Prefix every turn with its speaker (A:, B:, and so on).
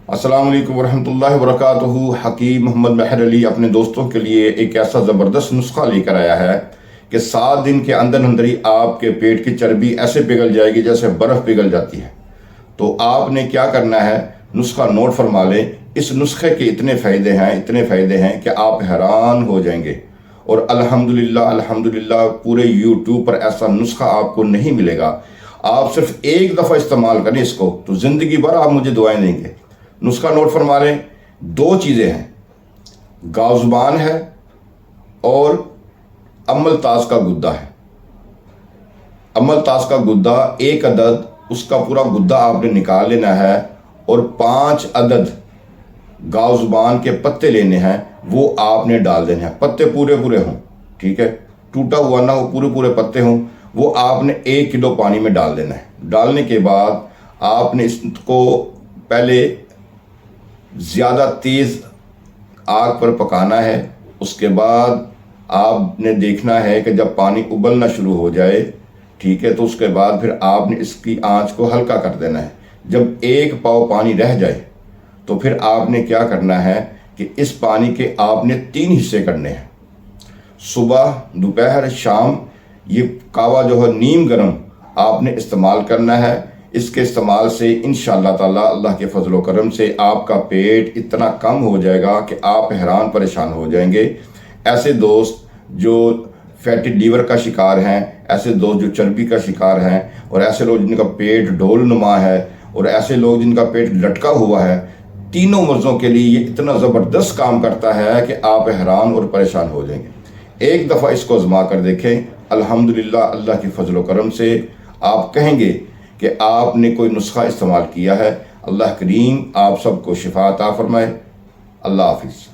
A: السلام علیکم ورحمۃ اللہ وبرکاتہ۔ حکیم محمد مہر علی اپنے دوستوں کے لیے ایک ایسا زبردست نسخہ لے کر آیا ہے کہ 7 دن کے اندر اندر ہی آپ کے پیٹ کی چربی ایسے پگھل جائے گی جیسے برف پگھل جاتی ہے۔ تو آپ نے کیا کرنا ہے، نسخہ نوٹ فرما لیں۔ اس نسخے کے اتنے فائدے ہیں کہ آپ حیران ہو جائیں گے، اور الحمدللہ پورے یوٹیوب پر ایسا نسخہ آپ کو نہیں ملے گا۔ آپ صرف ایک دفعہ استعمال کریں اس کو تو زندگی بھر آپ مجھے دعائیں دیں گے۔ نسخہ نوٹ فرما لیں، 2 چیزیں ہیں، گاؤ زبان ہے اور امل تاز کا گدا ہے۔ امل تاز کا گدا 1 عدد، اس کا پورا گدا آپ نے نکال لینا ہے، اور 5 عدد گاؤ زبان کے پتے لینے ہیں، وہ آپ نے ڈال دینے ہیں۔ پتے پورے ہوں، ٹھیک ہے، ٹوٹا ہوا نہ ہو، پورے پتے ہوں۔ وہ آپ نے 1 کلو پانی میں ڈال دینا ہے۔ ڈالنے کے بعد آپ نے اس کو پہلے زیادہ تیز آگ پر پکانا ہے۔ اس کے بعد آپ نے دیکھنا ہے کہ جب پانی ابلنا شروع ہو جائے، ٹھیک ہے، تو اس کے بعد پھر آپ نے اس کی آنچ کو ہلکا کر دینا ہے۔ جب 1 پاؤ پانی رہ جائے تو پھر آپ نے کیا کرنا ہے کہ اس پانی کے آپ نے 3 حصے کرنے ہیں۔ صبح، دوپہر، شام یہ کہوہ جو ہے نیم گرم آپ نے استعمال کرنا ہے۔ اس کے استعمال سے انشاءاللہ تعالی اللہ کے فضل و کرم سے آپ کا پیٹ اتنا کم ہو جائے گا کہ آپ حیران پریشان ہو جائیں گے۔ ایسے دوست جو فیٹی لیور کا شکار ہیں، ایسے دوست جو چربی کا شکار ہیں، اور ایسے لوگ جن کا پیٹ ڈول نما ہے، اور ایسے لوگ جن کا پیٹ لٹکا ہوا ہے، تینوں مرضوں کے لیے یہ اتنا زبردست کام کرتا ہے کہ آپ حیران اور پریشان ہو جائیں گے۔ ایک دفعہ اس کو آزما کر دیکھیں، الحمدللہ اللہ کی فضل و کرم سے آپ کہیں گے کہ آپ نے کوئی نسخہ استعمال کیا ہے۔ اللہ کریم آپ سب کو شفا عطا فرمائے۔ اللہ حافظ۔